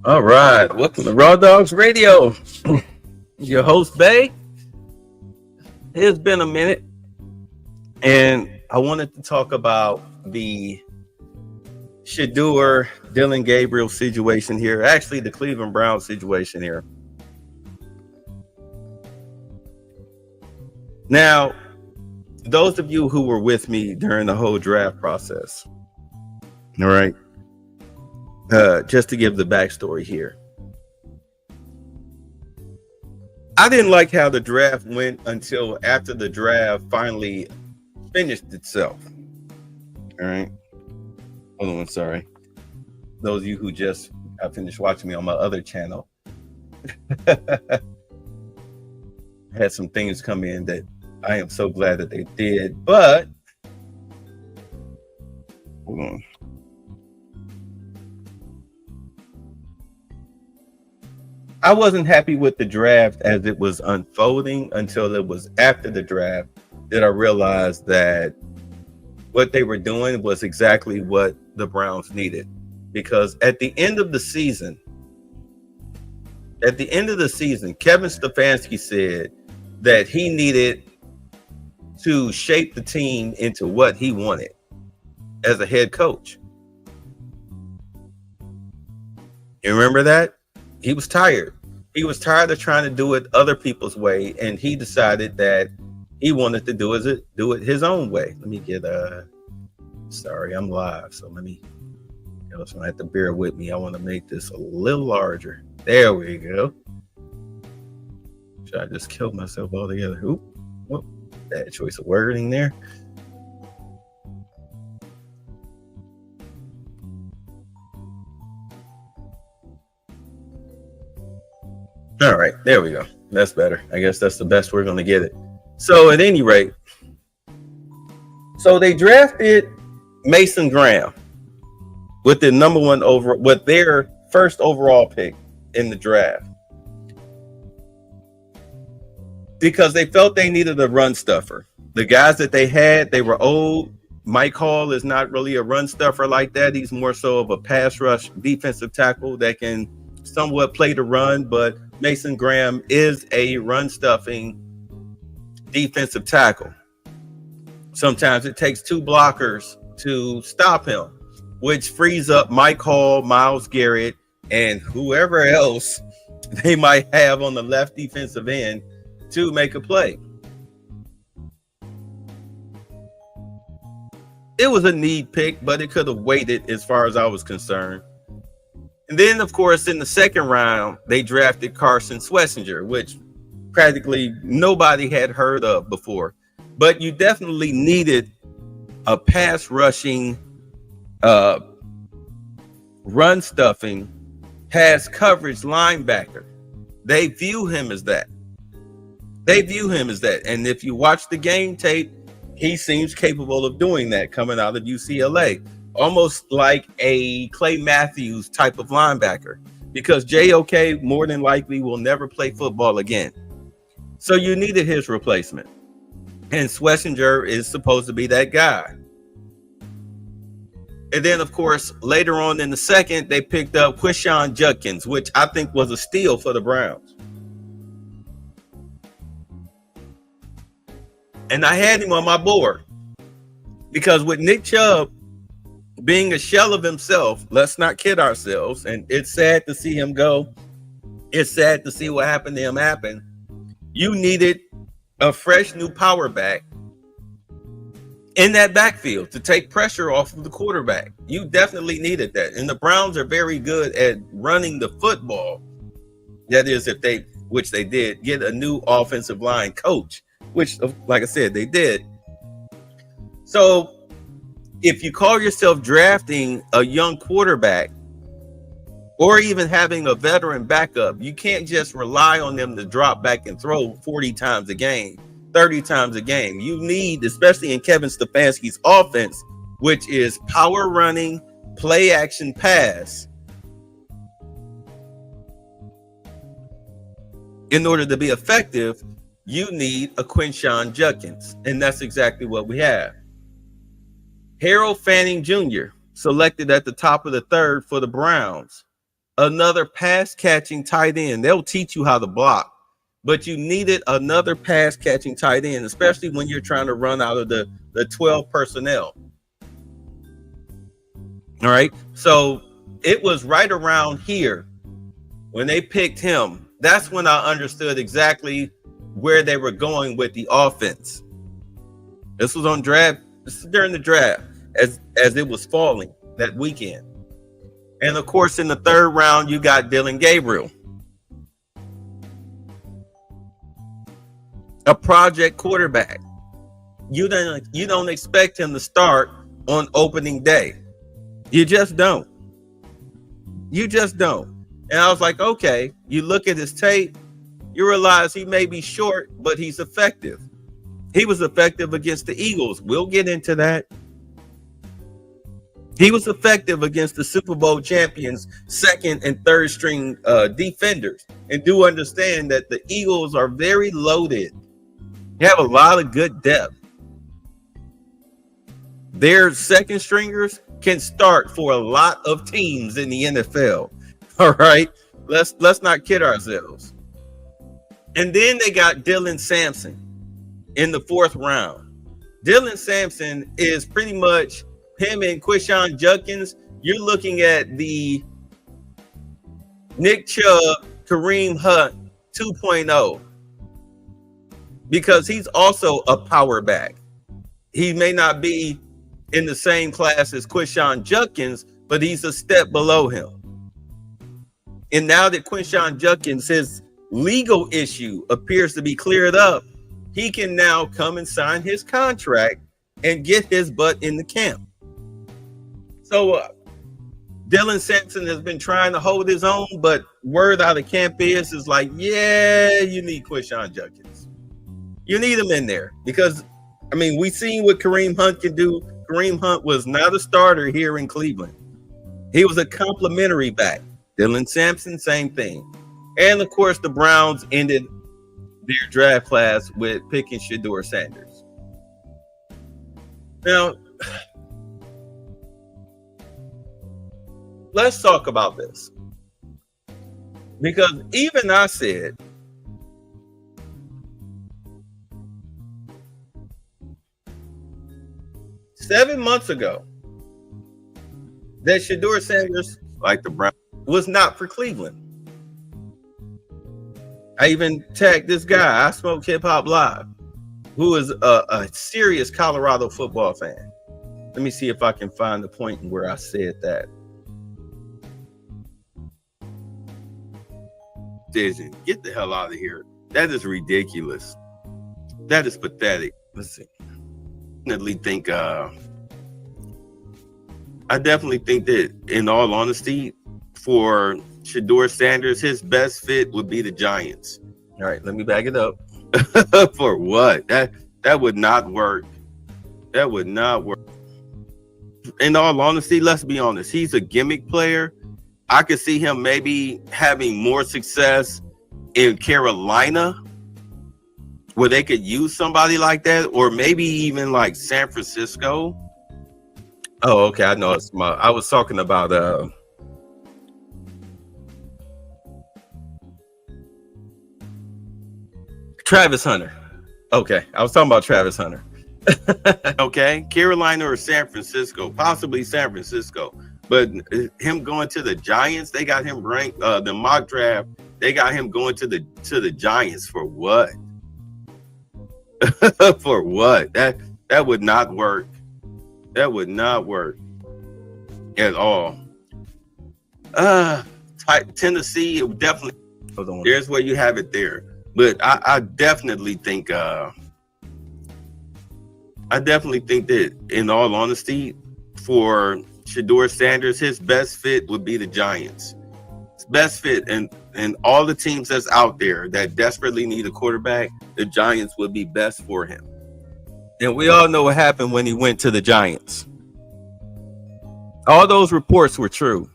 All right, welcome to Raw Dogs Radio. Your host, Bay. It's been a minute, and I wanted to talk about the Shedeur Dylan Gabriel situation here. Actually, the Cleveland Browns situation here. Now, those of you who were with me during the whole draft process, all right, just to give the backstory here. I didn't like how the draft went until after the draft finally finished itself. All right. Hold on, sorry. Those of you who just finished watching me on my other channel had some things come in that I am so glad that they did, but hold on. I wasn't happy with the draft as it was unfolding until it was after the draft that I realized that what they were doing was exactly what the Browns needed. Because at the end of the season, Kevin Stefanski said that he needed to shape the team into what he wanted as a head coach. You remember that? He was tired. He was tired of trying to do it other people's way, and he decided that he wanted to do it his own way. Let me get sorry, I'm live, so let me. So I have to bear with me. I want to make this a little larger. There we go. Should I just kill myself altogether? Oop, whoop, bad choice of wording there. All right, there we go. That's better. I guess that's the best we're going to get it. So at any rate, so they drafted Mason Graham with the with their first overall pick in the draft because they felt they needed a run stuffer. The guys that they had, they were old. Mike Hall is not really a run stuffer like that. He's more so of a pass rush defensive tackle that can somewhat play the run, but Mason Graham is a run stuffing defensive tackle. Sometimes it takes two blockers to stop him, which frees up Mike Hall, Myles Garrett, and whoever else they might have on the left defensive end to make a play. It was a need pick, but it could have waited as far as I was concerned. And then, of course, in the second round, they drafted Carson Schlesinger, which practically nobody had heard of before. But you definitely needed a pass rushing, run stuffing, pass coverage linebacker. They view him as that. And if you watch the game tape, he seems capable of doing that coming out of UCLA. Almost like a Clay Matthews type of linebacker, because JOK more than likely will never play football again. So you needed his replacement. And Schlesinger is supposed to be that guy. And then, of course, later on in the second, they picked up Quinshon Judkins, which I think was a steal for the Browns. And I had him on my board because with Nick Chubb being a shell of himself, let's not kid ourselves. And it's sad to see him go. It's sad to see what happened to him happen. You needed a fresh new power back in that backfield to take pressure off of the quarterback. You definitely needed that. And the Browns are very good at running the football. That is, which they did, get a new offensive line coach, which, like I said, they did. So if you call yourself drafting a young quarterback or even having a veteran backup, you can't just rely on them to drop back and throw 40 times a game, 30 times a game. You need, especially in Kevin Stefanski's offense, which is power running, play action pass. In order to be effective, you need a Quinshon Judkins, and that's exactly what we have. Harold Fanning Jr., selected at the top of the third for the Browns, another pass catching tight end. They'll teach you how to block, but you needed another pass catching tight end, especially when you're trying to run out of the 12 personnel. All right. So it was right around here when they picked him. That's when I understood exactly where they were going with the offense. This was on draft. This is during the draft as it was falling that weekend. And of course, in the third round, you got Dillon Gabriel, a project quarterback. You don't expect him to start on opening day. You just don't. You just don't. And I was like, okay, you look at his tape, you realize he may be short, but he's effective. He was effective against the Eagles. We'll get into that. He was effective against the Super Bowl champions, second and third string defenders. And do understand that the Eagles are very loaded. They have a lot of good depth. Their second stringers can start for a lot of teams in the NFL. All right. Let's not kid ourselves. And then they got Dylan Sampson in the fourth round. Dylan Sampson is pretty much him and Quinshon Judkins. You're looking at the Nick Chubb, Kareem Hunt 2.0, because he's also a power back. He may not be in the same class as Quinshon Judkins, but he's a step below him. And now that Quinshon Judkins, his legal issue appears to be cleared up, he can now come and sign his contract and get his butt in the camp. So Dylan Sampson has been trying to hold his own, but word out of camp is like, yeah, you need Quinshon Judkins. You need him in there because, I mean, we've seen what Kareem Hunt can do. Kareem Hunt was not a starter here in Cleveland. He was a complimentary back. Dylan Sampson, same thing. And of course, the Browns ended their draft class with picking Shedeur Sanders. Now, let's talk about this. Because even I said, seven months ago, that Shedeur Sanders, like the Browns, was not for Cleveland. I even tagged this guy, I Smoke Hip Hop Live, who is a serious Colorado football fan. Let me see if I can find the point where I said that. Decision. Get the hell out of here. That is ridiculous. That is pathetic. Let's see. I definitely think that, in all honesty, for Shedeur Sanders, his best fit would be the Giants. All right, let me back it up. For what? That would not work. That would not work. In all honesty, let's be honest. He's a gimmick player. I could see him maybe having more success in Carolina, where they could use somebody like that, or maybe even like San Francisco. Oh, okay. I know I was talking about Travis Hunter. Okay, I was talking about Travis Hunter. Okay, Carolina or San Francisco, possibly San Francisco. But him going to the Giants, they got him ranked. The mock draft, they got him going to the Giants for what? For what? That would not work. That would not work at all. Tennessee, it would definitely. Hold on. There's where you have it there. But I definitely think that, in all honesty, for Shedeur Sanders, his best fit would be the Giants. His best fit, and all the teams that's out there that desperately need a quarterback, the Giants would be best for him. And we all know what happened when he went to the Giants. All those reports were true.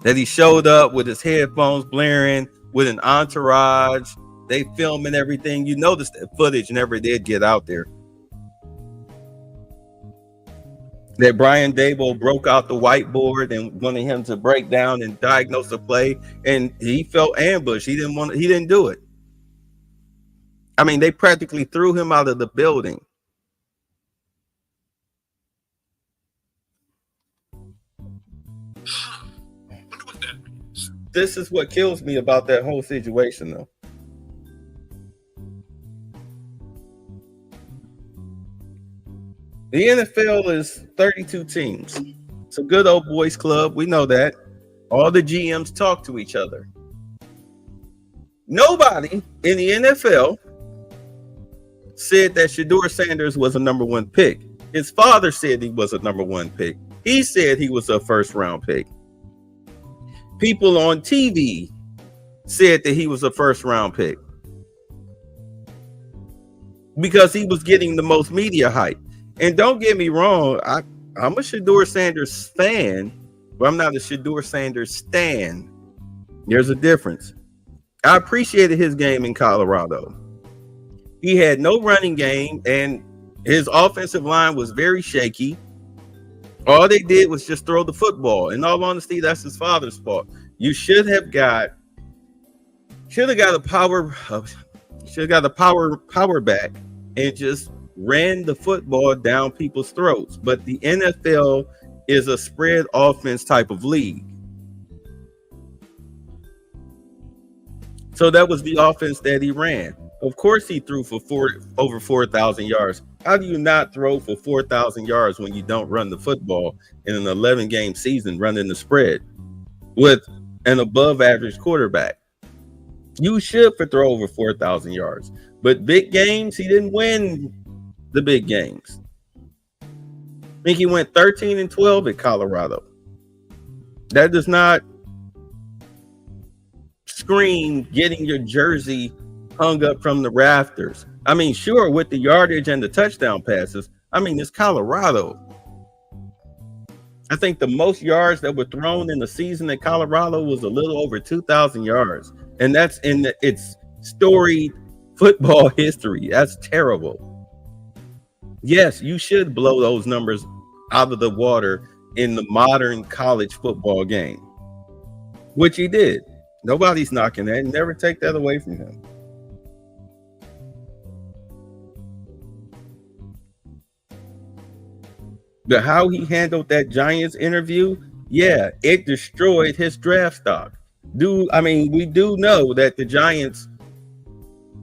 That he showed up with his headphones blaring, with an entourage. They film and everything. You notice that footage never did get out there. that Brian Dable broke out the whiteboard and wanted him to break down and diagnose the play, and he felt ambushed. He didn't do it. I mean, they practically threw him out of the building. Wonder what that means. This is what kills me about that whole situation, though. The NFL is 32 teams. It's a good old boys club. We know that. All the GMs talk to each other. Nobody in the NFL said that Shedeur Sanders was a number one pick. His father said he was a number one pick. He said he was a first round pick. People on TV said that he was a first round pick because he was getting the most media hype. And don't get me wrong, I'm a Shedeur Sanders fan, but I'm not a Shedeur Sanders stan. There's a difference. I appreciated his game in Colorado. He had no running game, and his offensive line was very shaky. All they did was just throw the football. In all honesty, that's his father's fault. You should have got a power back and just ran the football down people's throats. But the NFL is a spread offense type of league. So that was the offense that he ran. Of course, he threw for over 4,000 yards. How do you not throw for 4,000 yards when you don't run the football in an 11-game season running the spread with an above-average quarterback? You should throw over 4,000 yards. But big games, he didn't win the big games. I think he went 13-12 at Colorado. That does not scream getting your jersey hung up from the rafters. I mean, sure, with the yardage and the touchdown passes. I mean, it's Colorado. I think the most yards that were thrown in the season at Colorado was a little over 2,000 yards. And that's in its storied football history. That's terrible. Yes, you should blow those numbers out of the water in the modern college football game, which he did. Nobody's knocking that. Never take that away from him. But how he handled that Giants interview, yeah, it destroyed his draft stock. We do know that the Giants,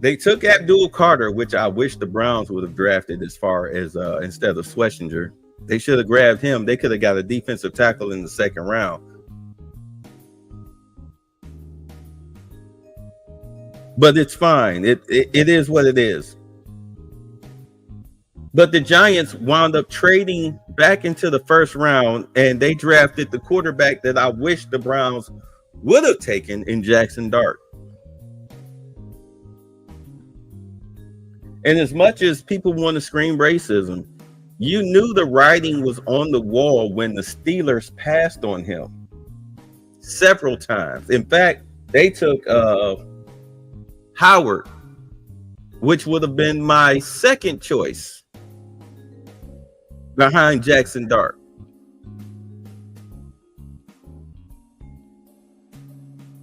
they took Abdul Carter, which I wish the Browns would have drafted as far as instead of Schlesinger. They should have grabbed him. They could have got a defensive tackle in the second round. But it's fine. It is what it is. But the Giants wound up trading back into the first round, and they drafted the quarterback that I wish the Browns would have taken in Jackson Dart. And as much as people want to scream racism, you knew the writing was on the wall when the Steelers passed on him several times. In fact, they took Howard, which would have been my second choice behind Jackson Dart.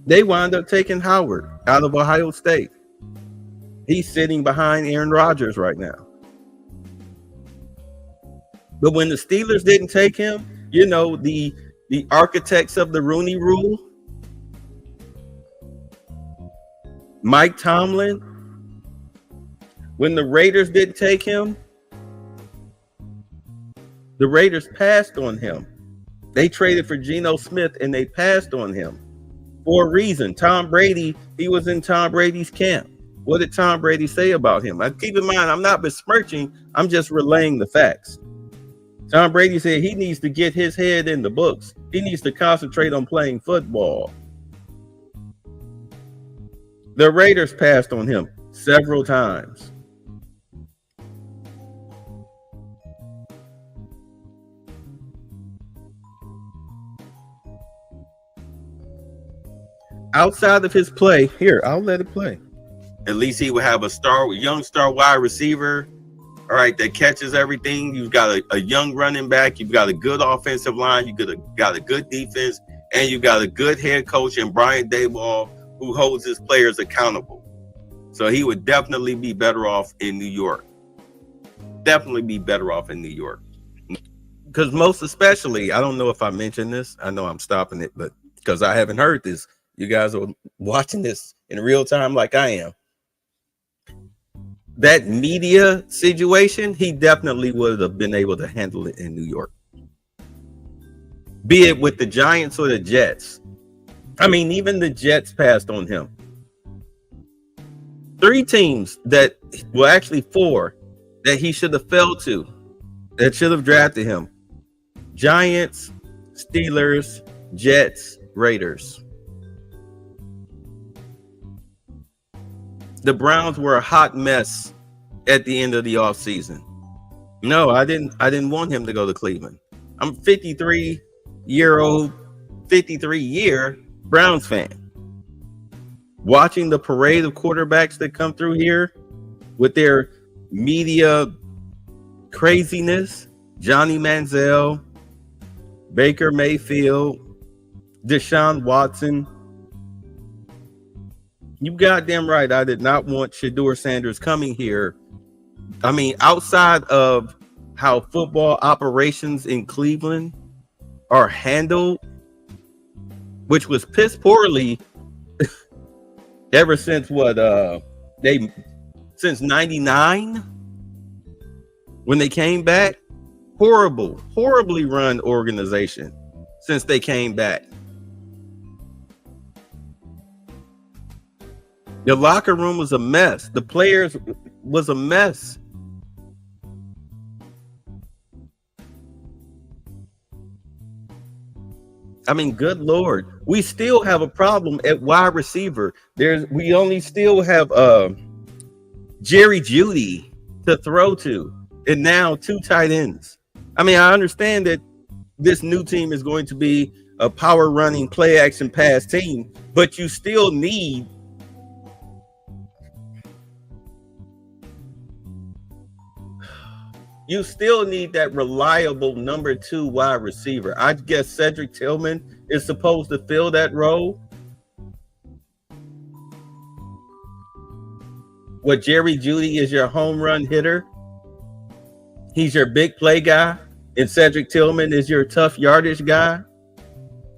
They wound up taking Howard out of Ohio State. He's sitting behind Aaron Rodgers right now. But when the Steelers didn't take him, you know, the architects of the Rooney Rule, Mike Tomlin, when the Raiders didn't take him, the Raiders passed on him. They traded for Geno Smith and they passed on him for a reason. Tom Brady, he was in Tom Brady's camp. What did Tom Brady say about him? Keep in mind, I'm not besmirching. I'm just relaying the facts. Tom Brady said he needs to get his head in the books. He needs to concentrate on playing football. The Raiders passed on him several times. Outside of his play, here, I'll let it play. At least he would have a young star wide receiver all right, that catches everything. You've got a young running back. You've got a good offensive line. Got a good defense, and you've got a good head coach in Brian Daboll who holds his players accountable. So he would definitely be better off in New York. Definitely be better off in New York. Because most especially, I don't know if I mentioned this. I know I'm stopping it, but because I haven't heard this, you guys are watching this in real time like I am. That media situation, he definitely would have been able to handle it in New York. Be it with the Giants or the Jets. I mean, even the Jets passed on him. 3 teams that, well, actually 4 that he should have fell to, that should have drafted him. Giants, Steelers, Jets, Raiders. The Browns were a hot mess at the end of the offseason. No, I didn't want him to go to Cleveland. I'm 53 year Browns fan. Watching the parade of quarterbacks that come through here with their media craziness, Johnny Manziel, Baker Mayfield, Deshaun Watson. You goddamn right. I did not want Shedeur Sanders coming here. I mean, outside of how football operations in Cleveland are handled, which was piss poorly ever since since 99 when they came back. Horribly run organization since they came back. The locker room was a mess. The players was a mess. I mean, good Lord. We still have a problem at wide receiver. We only still have Jerry Jeudy to throw to, and now 2 tight ends. I mean, I understand that this new team is going to be a power running play action pass team, but you still need that reliable number 2 wide receiver. I guess Cedric Tillman is supposed to fill that role. What, Jerry Jeudy is your home run hitter? He's your big play guy, and Cedric Tillman is your tough yardage guy.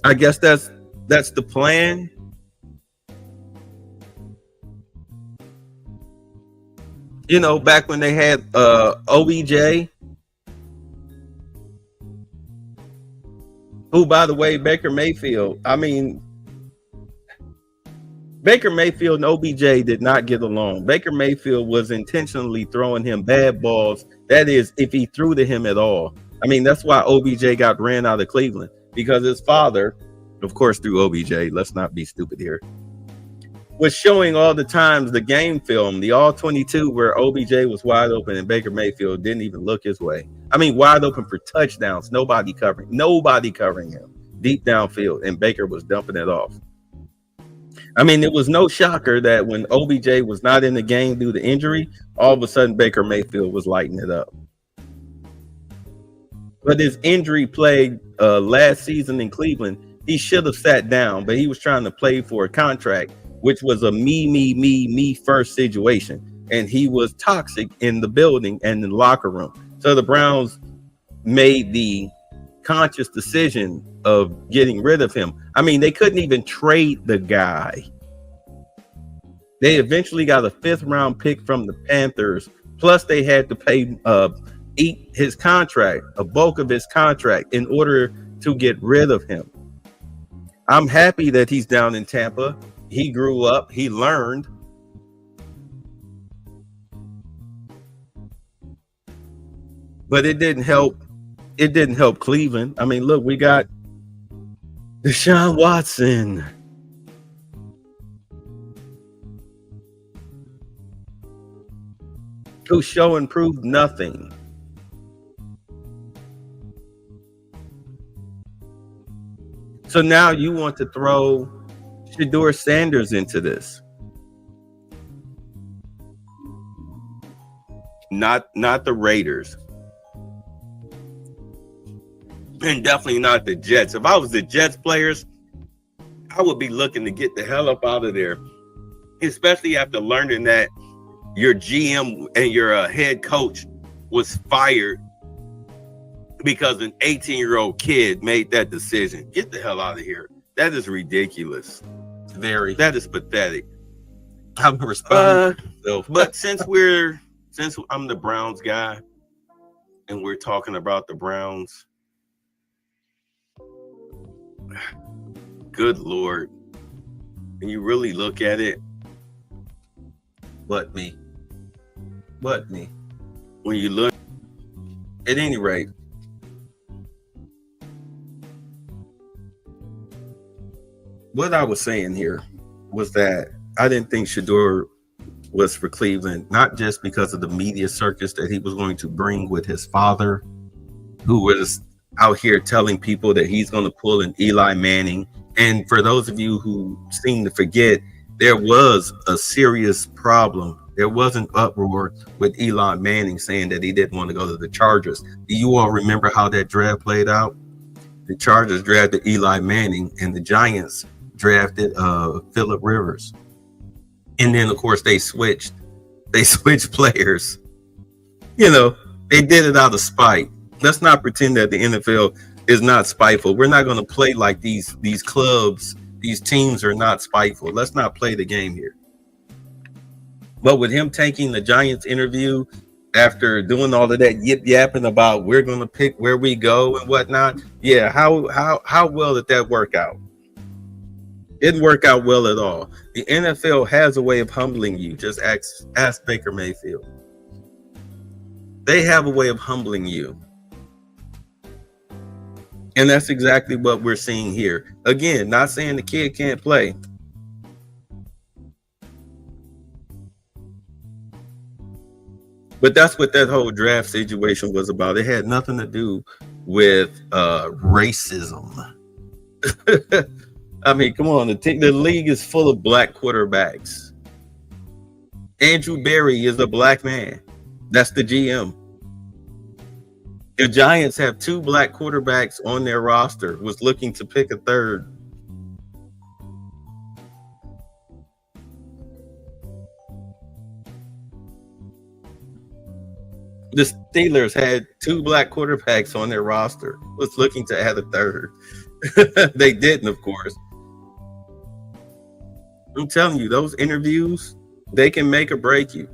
I guess that's the plan. You know, back when they had OBJ, who, by the way, Baker Mayfield. I mean, Baker Mayfield and OBJ did not get along. Baker Mayfield was intentionally throwing him bad balls. That is, if he threw to him at all. I mean, that's why OBJ got ran out of Cleveland, because his father, of course, through OBJ, let's not be stupid here, was showing all the times the game film, the all 22, where OBJ was wide open and Baker Mayfield didn't even look his way. I mean, wide open for touchdowns, nobody covering him deep downfield, and Baker was dumping it off. I mean, it was no shocker that when OBJ was not in the game due to injury, all of a sudden Baker Mayfield was lighting it up. But his injury plague last season in Cleveland, he should have sat down, but he was trying to play for a contract, which was a me first situation. And he was toxic in the building and in the locker room. So the Browns made the conscious decision of getting rid of him. I mean, they couldn't even trade the guy. They eventually got a 5th round pick from the Panthers. Plus they had to pay eat his contract, a bulk of his contract, in order to get rid of him. I'm happy that he's down in Tampa. He grew up, he learned. But it didn't help. It didn't help Cleveland. I mean, look, we got Deshaun Watson. Who show and prove nothing. So now you want to throw Shedeur Sanders into this. not the Raiders, and definitely not the Jets. If I was the Jets players, I would be looking to get the hell up out of there, especially after learning that your GM and your head coach was fired because an 18-year-old kid made that decision. Get the hell out of here. That is ridiculous. Very. That is pathetic. I'm responding. But since I'm the Browns guy and we're talking about the Browns, good Lord, when you really look at it, What me? when you look, At any rate, what I was saying here was that I didn't think Shador was for Cleveland, not just because of the media circus that he was going to bring with his father, who was out here telling people that he's going to pull an Eli Manning. And for those of you who seem to forget, there was a serious problem. There was an uproar with Eli Manning saying that he didn't want to go to the Chargers. Do you all remember how that draft played out? The Chargers drafted Eli Manning and the Giants drafted Phillip Rivers. And then, of course, they switched players. You know, they did it out of spite. Let's not pretend that the NFL is not spiteful. We're not going to play like these clubs, these teams are not spiteful. Let's not play the game here. But with him taking the Giants interview after doing all of that yip yapping about we're going to pick where we go and whatnot, yeah, how well did that work out? It didn't work out well at all. The NFL has a way of humbling you. Just ask Baker Mayfield. They have a way of humbling you. And that's exactly what we're seeing here. Again, not saying the kid can't play. But that's what that whole draft situation was about. It had nothing to do with racism. I mean, come on. The league is full of black quarterbacks. Andrew Berry is a black man. That's the GM. The Giants have 2 black quarterbacks on their roster, was looking to pick a third. The Steelers had 2 black quarterbacks on their roster, was looking to add a third. They didn't, of course. I'm telling you, those interviews, they can make or break you.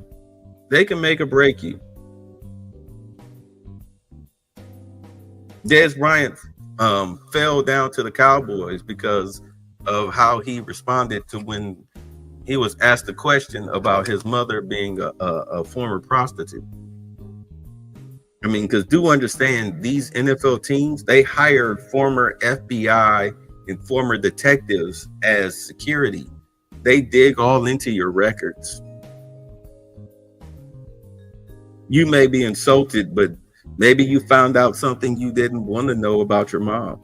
They can make or break you. Dez Bryant fell down to the Cowboys because of how he responded to when he was asked a question about his mother being a former prostitute. I mean, because do understand, these NFL teams, they hire former FBI and former detectives as security. They dig all into your records. You may be insulted, but maybe you found out something you didn't want to know about your mom.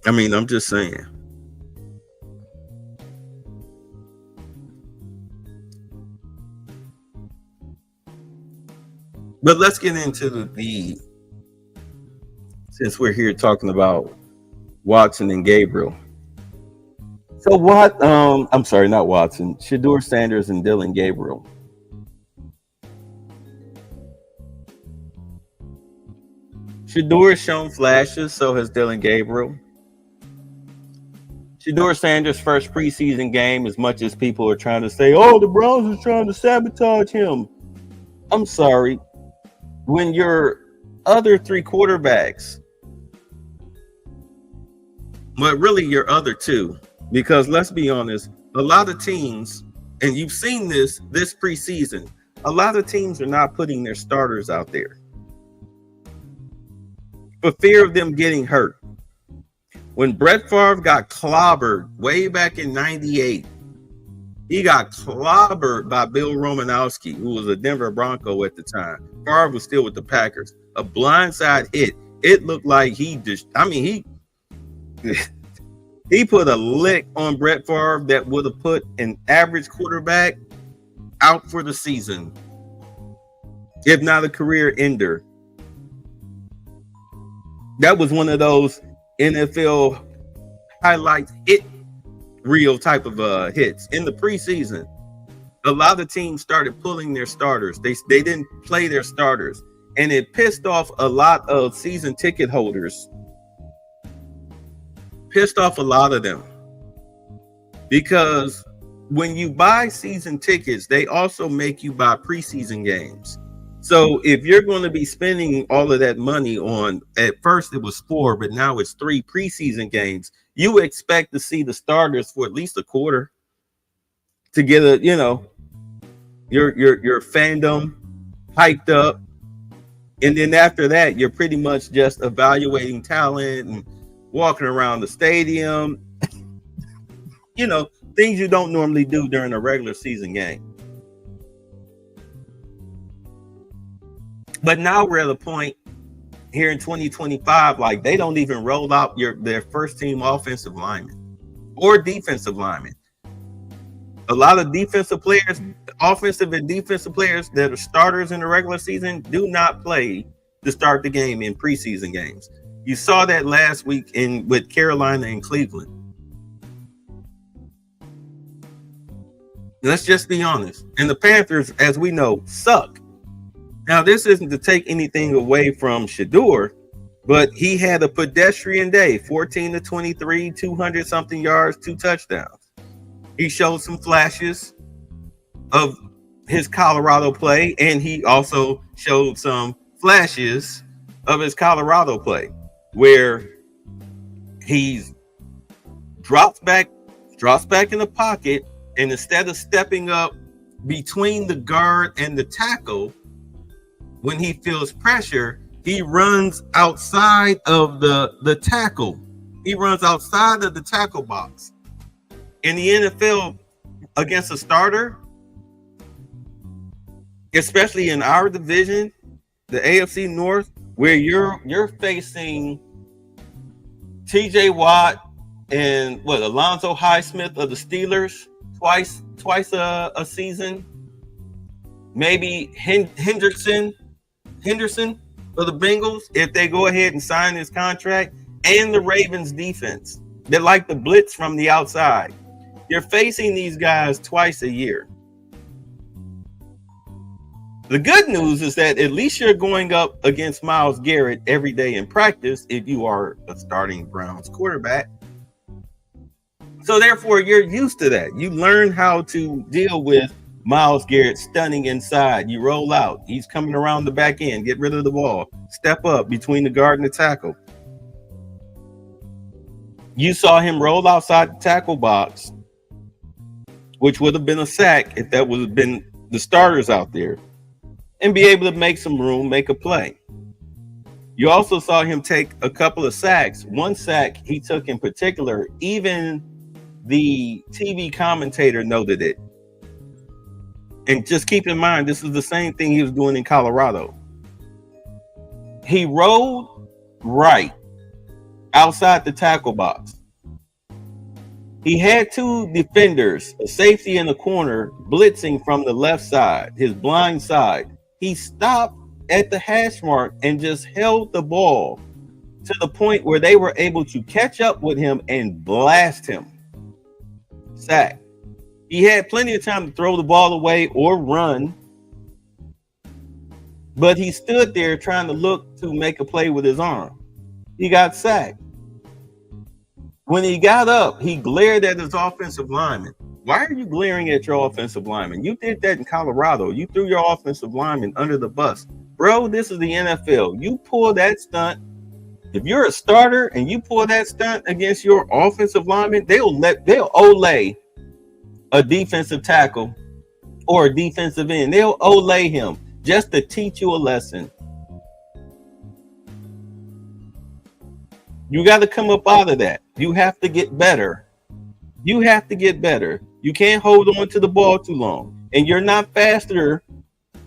I mean, I'm just saying. But let's get into the since we're here talking about Watson and Gabriel. So what? I'm sorry, not Watson. Shedeur Sanders and Dylan Gabriel. Shedeur has shown flashes, so has Dylan Gabriel. Shedeur Sanders' first preseason game, as much as people are trying to say, oh, the Browns are trying to sabotage him. I'm sorry. When your other 3 quarterbacks, but really your other 2, because let's be honest, a lot of teams, and you've seen this preseason, a lot of teams are not putting their starters out there for fear of them getting hurt. When Brett Favre got clobbered way back in '98, he got clobbered by Bill Romanowski, who was a Denver Bronco at the time. Favre was still with the Packers. A blindside hit. It looked like he put a lick on Brett Favre that would have put an average quarterback out for the season, if not a career ender. That was one of those NFL highlights hit reel type of hits in the preseason. A lot of teams started pulling their starters. They didn't play their starters, and it pissed off a lot of season ticket holders. Pissed off a lot of them, because when you buy season tickets, they also make you buy preseason games. So if you're going to be spending all of that money on, at first it was 4, but now it's 3 preseason games, you expect to see the starters for at least a quarter to get a, you know, your fandom hyped up. And then after that, you're pretty much just evaluating talent and walking around the stadium, you know, things you don't normally do during a regular season game. But now we're at a point here in 2025, like they don't even roll out their first team offensive lineman or defensive lineman. A lot of defensive players, offensive and defensive players that are starters in the regular season do not play to start the game in preseason games. You saw that last week with Carolina and Cleveland. Let's just be honest. And the Panthers, as we know, suck. Now, this isn't to take anything away from Shedeur, but he had a pedestrian day, 14 to 23, 200 something yards, 2 touchdowns. He showed some flashes of his Colorado play, and he also showed some flashes of his Colorado play where he drops back in the pocket, and instead of stepping up between the guard and the tackle, when he feels pressure, he runs outside of the tackle. He runs outside of the tackle box. In the NFL, against a starter, especially in our division, the AFC North, where you're facing TJ Watt and Alonzo Highsmith of the Steelers twice a season, maybe Henderson for the Bengals, if they go ahead and sign his contract, and the Ravens defense. They like the blitz from the outside. You're facing these guys twice a year. The good news is that at least you're going up against Myles Garrett every day in practice if you are a starting Browns quarterback. So therefore, you're used to that. You learn how to deal with Myles Garrett stunning inside. You roll out. He's coming around the back end. Get rid of the ball. Step up between the guard and the tackle. You saw him roll outside the tackle box, which would have been a sack if that would have been the starters out there, and be able to make some room, make a play. You also saw him take a couple of sacks. One sack he took in particular, even the TV commentator noted it. And just keep in mind, this is the same thing he was doing in Colorado. He rolled right outside the tackle box. He had 2 defenders, a safety and a corner, blitzing from the left side, his blind side. He stopped at the hash mark and just held the ball to the point where they were able to catch up with him and blast him. Sack. He had plenty of time to throw the ball away or run, but he stood there trying to look to make a play with his arm. He got sacked. When he got up, he glared at his offensive lineman. Why are you glaring at your offensive lineman? You did that in Colorado. You threw your offensive lineman under the bus. Bro, this is the NFL. You pull that stunt. If you're a starter and you pull that stunt against your offensive lineman, they'll olay a defensive tackle or a defensive end. They'll olay him just to teach you a lesson. You got to come up out of that. You have to get better. You have to get better. You can't hold on to the ball too long. And you're not faster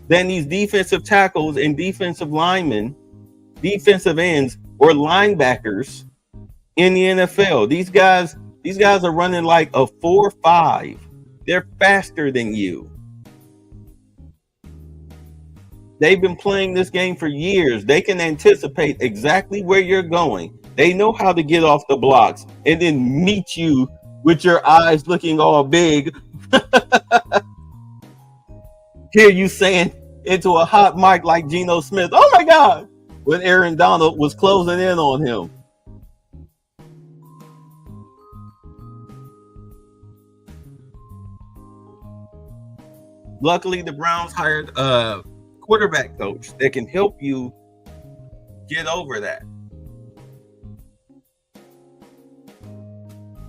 than these defensive tackles and defensive linemen, defensive ends, or linebackers in the NFL. These guys are running like a 4.5. They're faster than you. They've been playing this game for years. They can anticipate exactly where you're going. They know how to get off the blocks and then meet you with your eyes looking all big. Hear you saying into a hot mic like Geno Smith, "Oh my God," when Aaron Donald was closing in on him. Luckily, the Browns hired a quarterback coach that can help you get over that.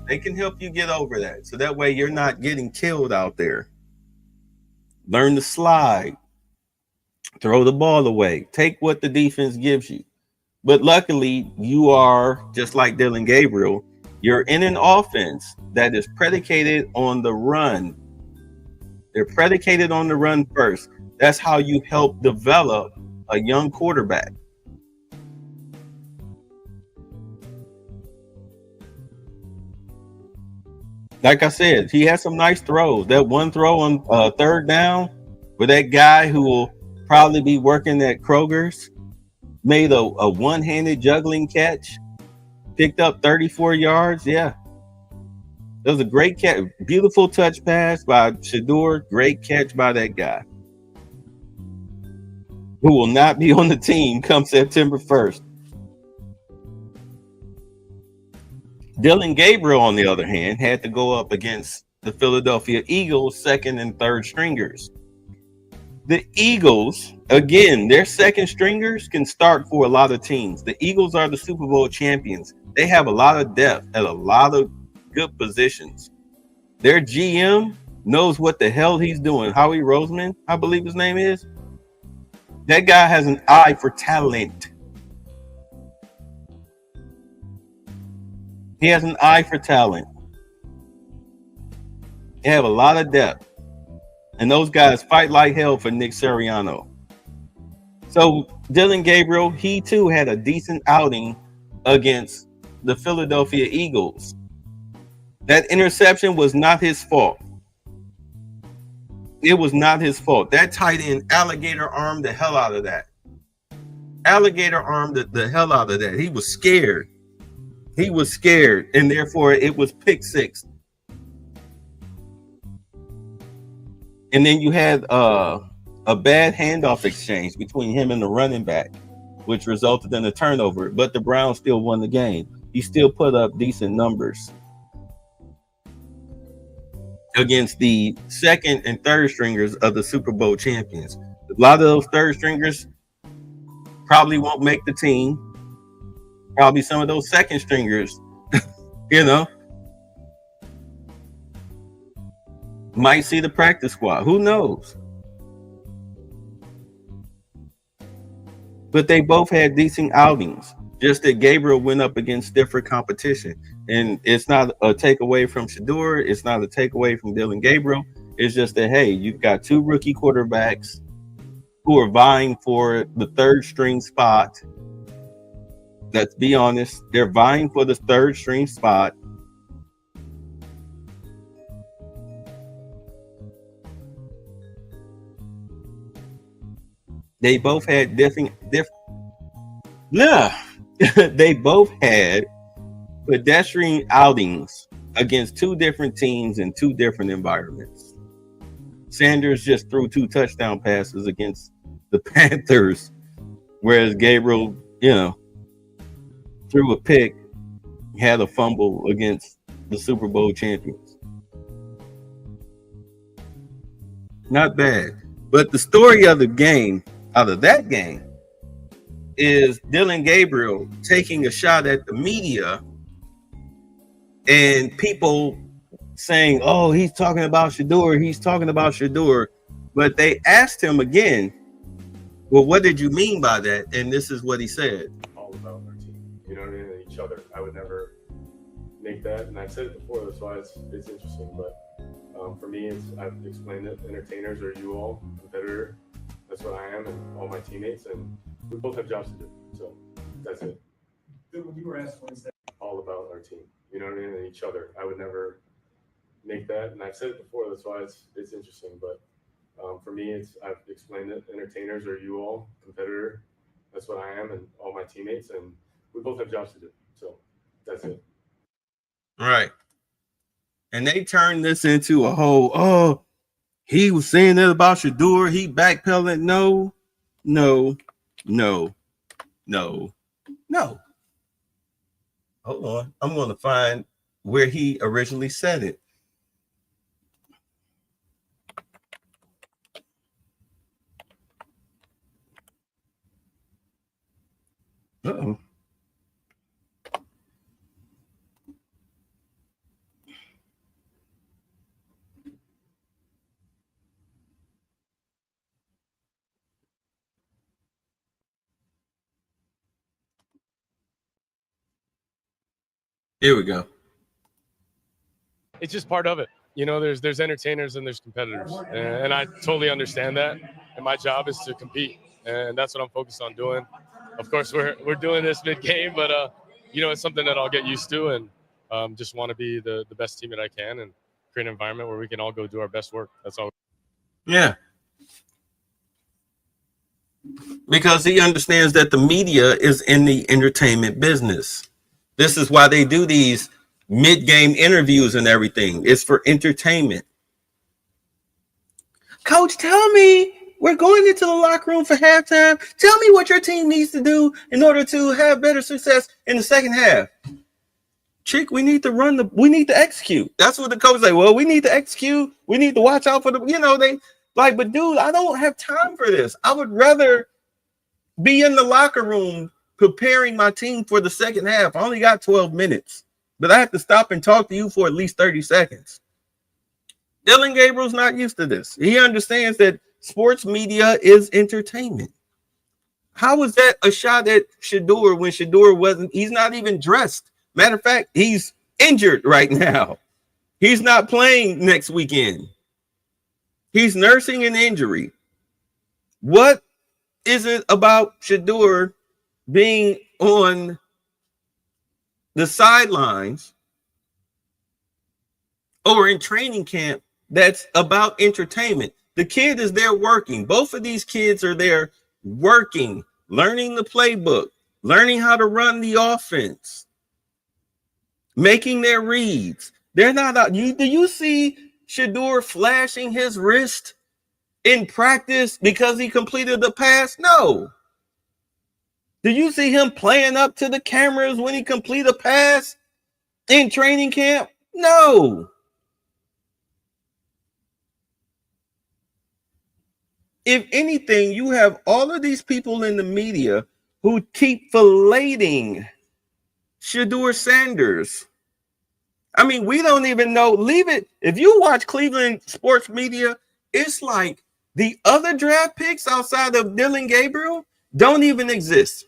They can help you get over that. So that way you're not getting killed out there. Learn to slide, throw the ball away, take what the defense gives you. But luckily, you are just like Dylan Gabriel. You're in an offense that is predicated on the run. They're predicated on the run first. That's how you help develop a young quarterback. Like I said, he has some nice throws. That one throw on third down where that guy who will probably be working at Kroger's made a one-handed juggling catch, picked up 34 yards. Yeah. It was a great catch. Beautiful touch pass by Shedeur. Great catch by that guy who will not be on the team come September 1st. Dylan Gabriel, on the other hand, had to go up against the Philadelphia Eagles' second and third stringers. The Eagles, again, their second stringers can start for a lot of teams. The Eagles are the Super Bowl champions. They have a lot of depth at a lot of good positions. Their GM knows what the hell he's doing. Howie Roseman, I believe his name is. That guy has an eye for talent. He has an eye for talent. They have a lot of depth. And those guys fight like hell for Nick Sirianni. So Dylan Gabriel, he too had a decent outing against the Philadelphia Eagles. That interception was not his fault. It was not his fault. That tight end alligator armed the hell out of that. Alligator armed the hell out of that. He was scared. He was scared, and therefore it was pick six. And then you had a bad handoff exchange between him and the running back, which resulted in a turnover. But the Browns still won the game. He still put up decent numbers against the second and third stringers of the Super Bowl champions. A lot of those third stringers probably won't make the team. Probably some of those second stringers, might see the practice squad. Who knows? But they both had decent outings. Just that Gabriel went up against stiffer competition. And it's not a takeaway from Shedeur. It's not a takeaway from Dylan Gabriel. It's just that, hey, you've got two rookie quarterbacks who are vying for the third string spot. Let's be honest. They're vying for the third string spot. They both had different. They both had pedestrian outings against two different teams in two different environments. Sanders just threw 2 touchdown passes against the Panthers, whereas Gabriel, threw a pick, had a fumble against the Super Bowl champions. Not bad. But the story of the game, out of that game, is Dylan Gabriel taking a shot at the media and people saying, oh, he's talking about Shedeur. He's talking about Shedeur. But they asked him again, well, what did you mean by that? And this is what he said. All about our team, you know what I mean, and each other. I would never make that, and I've said it before, that's why it's interesting. But for me, I've explained it. Entertainers are you all, competitor. That's what I am, and all my teammates, and we both have jobs to do. So that's it. When you were asked what he said, all about our team, you know what I mean, and each other. I would never make that, and I've said it before. That's why it's interesting. But For me, I've explained it. Entertainers are you all, competitor. That's what I am, and all my teammates, and we both have jobs to do. So that's it. Right. And they turned this into a whole, oh, he was saying that about Shedeur. He backpedaling. No. Hold on. I'm going to find where he originally said it. Uh-oh. Here we go. It's just part of it. You know, there's entertainers and there's competitors, and I totally understand that. And my job is to compete, and that's what I'm focused on doing. Of course, we're doing this mid-game, but you know, it's something that I'll get used to, and just want to be the best team that I can and create an environment where we can all go do our best work. That's all. Yeah. Because he understands that the media is in the entertainment business. This is why they do these mid-game interviews and everything. It's for entertainment. Coach, tell me, we're going into the locker room for halftime. Tell me what your team needs to do in order to have better success in the second half. Chick, we need to execute. That's what the coach say. Well, we need to execute. We need to watch out for they like, but dude, I don't have time for this. I would rather be in the locker room preparing my team for the second half. I only got 12 minutes, but I have to stop and talk to you for at least 30 seconds. Dillon Gabriel's not used to this. He understands that sports media is entertainment. How was that a shot at Shedeur when Shedeur he's not even dressed? Matter of fact, he's injured right now. He's not playing next weekend. He's nursing an injury. What is it about Shedeur being on the sidelines or in training camp that's about entertainment? The kid is there working. Both of these kids are there working, learning the playbook, learning how to run the offense, making their reads. They're not out. Do you see Shedeur flashing his wrist in practice because he completed the pass? No. Do you see him playing up to the cameras when he completes a pass in training camp? No. If anything, you have all of these people in the media who keep filleting Shedeur Sanders. I mean, we don't even know. Leave it. If you watch Cleveland sports media, it's like the other draft picks outside of Dillon Gabriel don't even exist.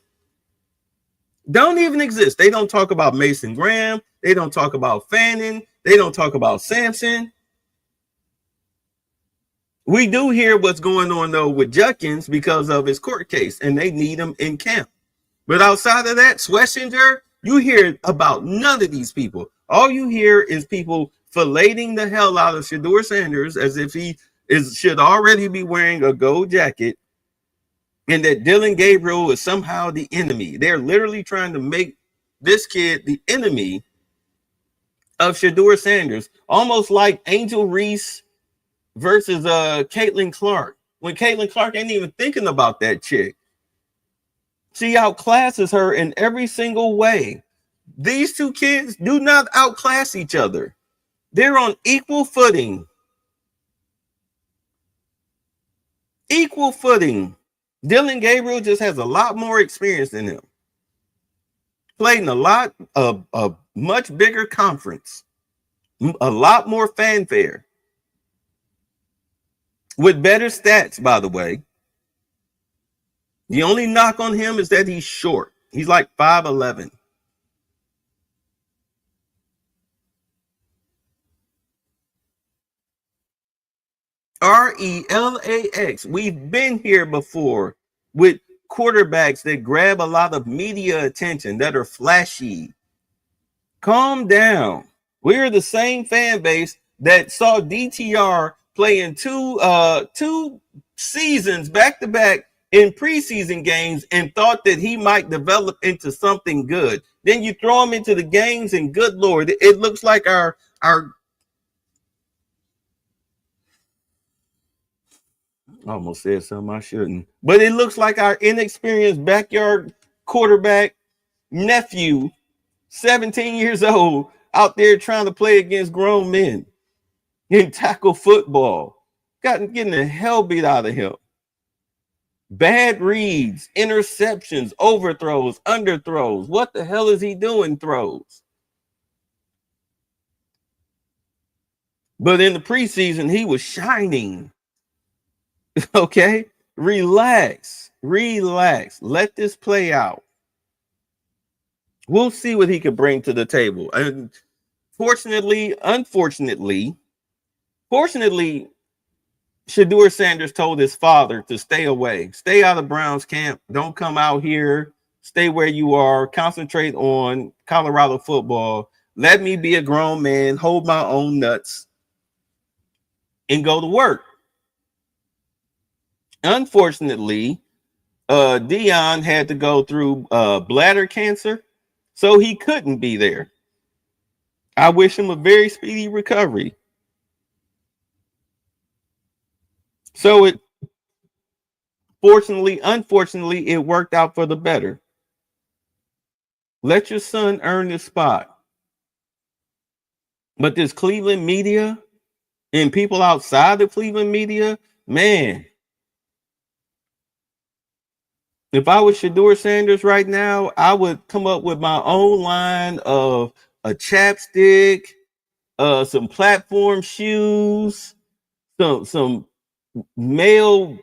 Don't even exist. They don't talk about Mason Graham. They don't talk about Fannin. They don't talk about Sampson. We do hear what's going on, though, with Judkins because of his court case, and they need him in camp. But outside of that, Schlesinger, you hear about none of these people. All you hear is people filleting the hell out of Shedeur Sanders as if he should already be wearing a gold jacket, and that Dillon Gabriel is somehow the enemy. They're literally trying to make this kid the enemy of Shedeur Sanders, almost like Angel Reese versus Caitlin Clark. When Caitlin Clark ain't even thinking about that chick. She outclasses her in every single way. These two kids do not outclass each other. They're on equal footing. Equal footing. Dillon Gabriel just has a lot more experience than him. Played in a much bigger conference. A lot more fanfare. With better stats, by the way. The only knock on him is that he's short. He's like 5'11". RELAX. We've been here before with quarterbacks that grab a lot of media attention, that are flashy. Calm down. We're the same fan base that saw DTR playing two seasons back to back in preseason games and thought that he might develop into something good. Then you throw him into the games, and good Lord, it looks like our I almost said something I shouldn't, but it looks like our inexperienced backyard quarterback nephew, 17 years old, out there trying to play against grown men and tackle football. Getting the hell beat out of him. Bad reads, interceptions, overthrows, underthrows. What the hell is he doing? Throws. But in the preseason, he was shining. Okay? Relax. Let this play out. We'll see what he could bring to the table. And fortunately, Shedeur Sanders told his father to stay away. Stay out of Browns camp. Don't come out here. Stay where you are. Concentrate on Colorado football. Let me be a grown man, hold my own nuts, and go to work. Unfortunately, Deion had to go through bladder cancer, so he couldn't be there. I wish him a very speedy recovery. So unfortunately, it worked out for the better. Let your son earn his spot. But this Cleveland media and people outside the Cleveland media, man, if I was Shedeur Sanders right now, I would come up with my own line of a chapstick, some platform shoes, some male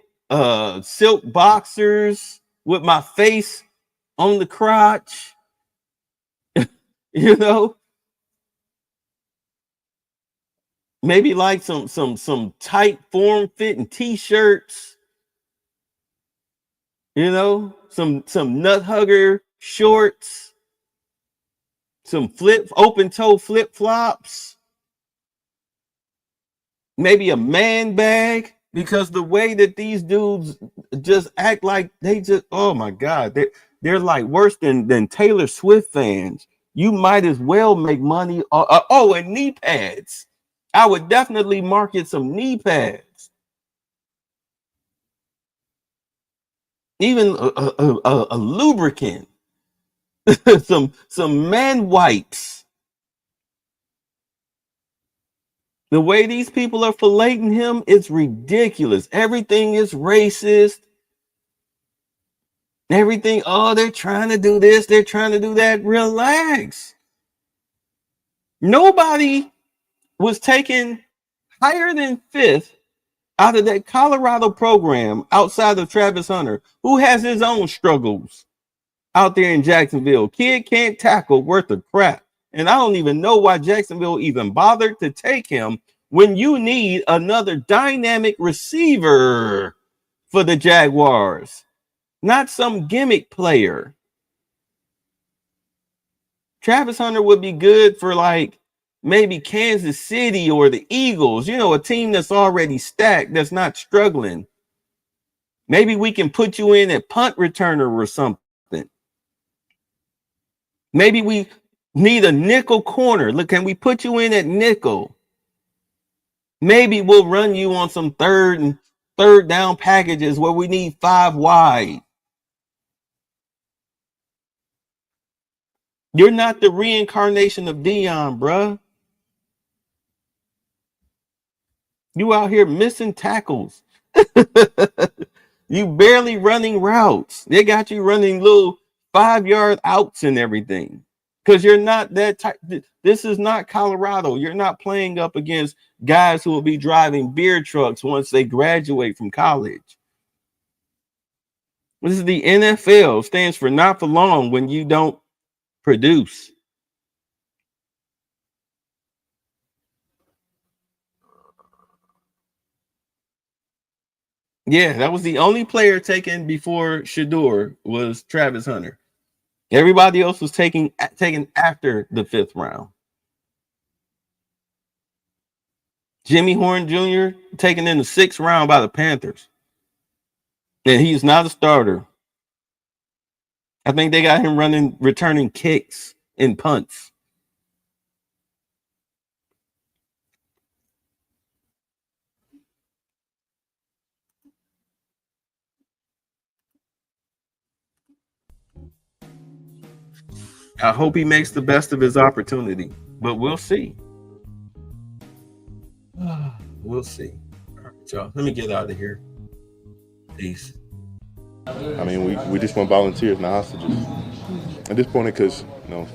silk boxers with my face on the crotch, you know, maybe like some tight form-fitting t-shirts, you know, some nut hugger shorts, some open toe flip-flops, maybe a man bag. Because the way that these dudes just act like they just, oh my God, they're like worse than Taylor Swift fans. You might as well make money. And knee pads. I would definitely market some knee pads. Even a lubricant. some man wipes. The way these people are filleting him, it's ridiculous. Everything is racist. Everything, they're trying to do this, they're trying to do that. Relax. Nobody was taken higher than 5th out of that Colorado program outside of Travis Hunter, who has his own struggles out there in Jacksonville. Kid can't tackle worth of crap. And I don't even know why Jacksonville even bothered to take him when you need another dynamic receiver for the Jaguars, not some gimmick player. Travis Hunter would be good for like maybe Kansas City or the Eagles, you know, a team that's already stacked, that's not struggling. Maybe we can put you in at punt returner or something. Maybe we need a nickel corner. Look, can we put you in at nickel? Maybe we'll run you on some third down packages where we need 5 wide. You're not the reincarnation of Deion, bruh. You out here missing tackles. You barely running routes. They got you running little 5-yard outs and everything. Because you're not that type. This is not Colorado. You're not playing up against guys who will be driving beer trucks once they graduate from college. This is the NFL. Stands for not for long when you don't produce. Yeah, that was the only player taken before Shedeur was Travis Hunter. Everybody else was taken after the 5th round. Jimmy Horn Jr. taken in the 6th round by the Panthers. And he's not a starter. I think they got him returning kicks and punts. I hope he makes the best of his opportunity, but we'll see. We'll see. All right, y'all. Let me get out of here. Peace. I mean, we just want volunteers, not hostages. At this point, because, you know,